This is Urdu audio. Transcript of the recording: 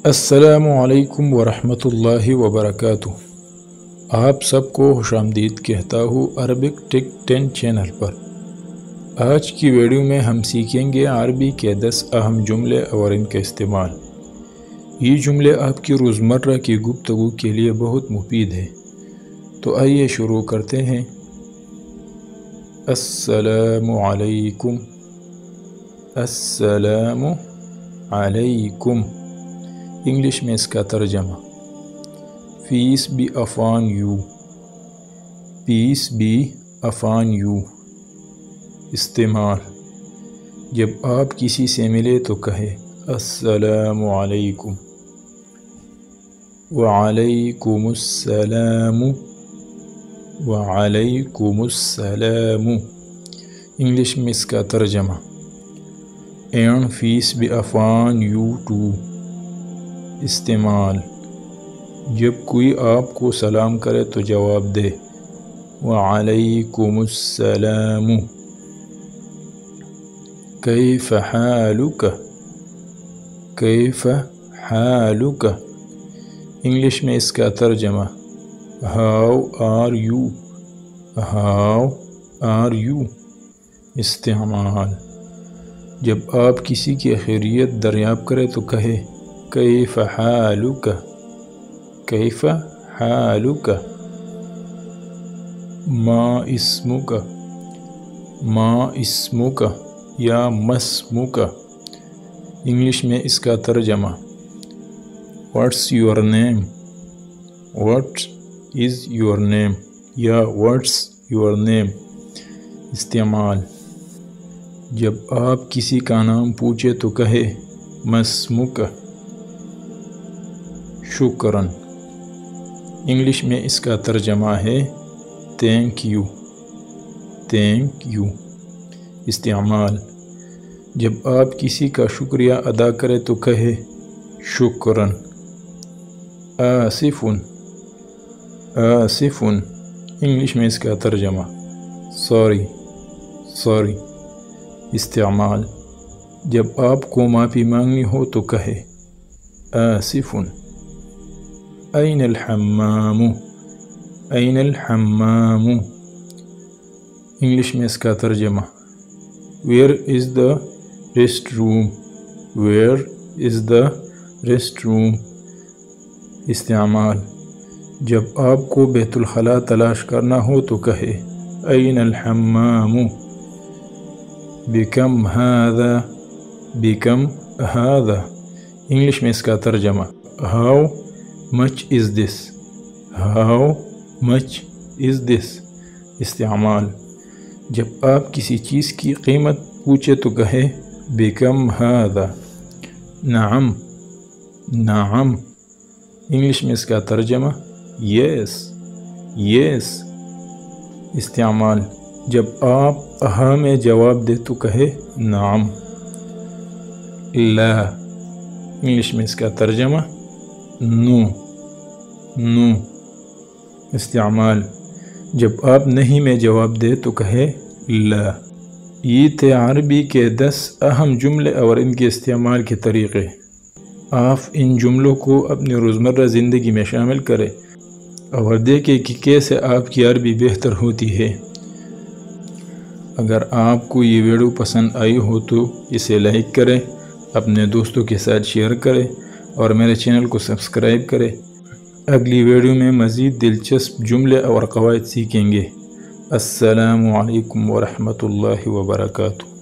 السلام علیکم ورحمۃ اللہ وبرکاتہ۔ آپ سب کو خوش آمدید کہتا ہوں عربک ٹیک 10 چینل پر۔ آج کی ویڈیو میں ہم سیکھیں گے عربی کے 10 اہم جملے اور ان کا استعمال۔ یہ جملے آپ کی روزمرہ کی گفتگو کے لیے بہت مفید ہے، تو آئیے شروع کرتے ہیں۔ السلام علیکم، السلام علیکم۔ انگلش میں اس کا ترجمہ peace be upon you, peace be upon you. استعمال: جب آپ کسی سے ملے تو کہے السلام علیکم، وعلیکم السلام، وعلیکم السلام۔ انگلش میں اس کا ترجمہ and peace be upon you too. استعمال: جب کوئی آپ کو سلام کرے تو جواب دے وعلیکم السلام۔ کیف حالک، کیف حالک۔ انگلش میں اس کا ترجمہ how are you, how are you. استعمال: جب آپ کسی کی خیریت دریافت کرے تو کہے کیف حالک، کیف حالک۔ ما اسمک، ما اسمک یا ما اسمک۔ انگلش میں اس کا ترجمہ what's your name, what is your name یا واٹس یور نیم۔ استعمال: جب آپ کسی کا نام پوچھے تو کہے ما اسمک۔ شکراً۔ انگلش میں اس کا ترجمہ ہے تھینک یو، تھینک یو۔ استعمال: جب آپ کسی کا شکریہ ادا کرے تو کہے شکراً۔ آسف، آسف۔ انگلش میں اس کا ترجمہ سوری، سوری۔ استعمال: جب آپ کو معافی مانگنی ہو تو کہے آسف۔ این الحمام، این الحمام۔ انگلش میں اس کا ترجمہ where is the rest room, where is the rest room. استعمال: جب آپ کو بیت الخلاء تلاش کرنا ہو تو کہے این الحمام۔ بکم ھذا، بکم ھذا۔ انگلش میں اس کا ترجمہ how much is this, how much از دس۔ استعمال: جب آپ کسی چیز کی قیمت پوچھے تو کہے بکم ھذا۔ نعم، نعم۔ انگلش میں اس کا ترجمہ یس، یس۔ استعمال: جب آپ ہاں میں جواب دے تو کہے نعم۔ لا۔ انگلش میں اس کا ترجمہ نو، نو۔ استعمال: جب آپ نہیں میں جواب دے تو کہے لا۔ یہ تھے عربی کے 10 اہم جملے اور ان کے استعمال کے طریقے۔ آپ ان جملوں کو اپنی روزمرہ زندگی میں شامل کریں اور دیکھیں کہ کیسے آپ کی عربی بہتر ہوتی ہے۔ اگر آپ کو یہ ویڈیو پسند آئی ہو تو اسے لائک کریں، اپنے دوستوں کے ساتھ شیئر کریں اور میرے چینل کو سبسکرائب کریں۔ اگلی ویڈیو میں مزید دلچسپ جملے اور قواعد سیکھیں گے۔ السلام علیکم ورحمۃ اللہ وبرکاتہ۔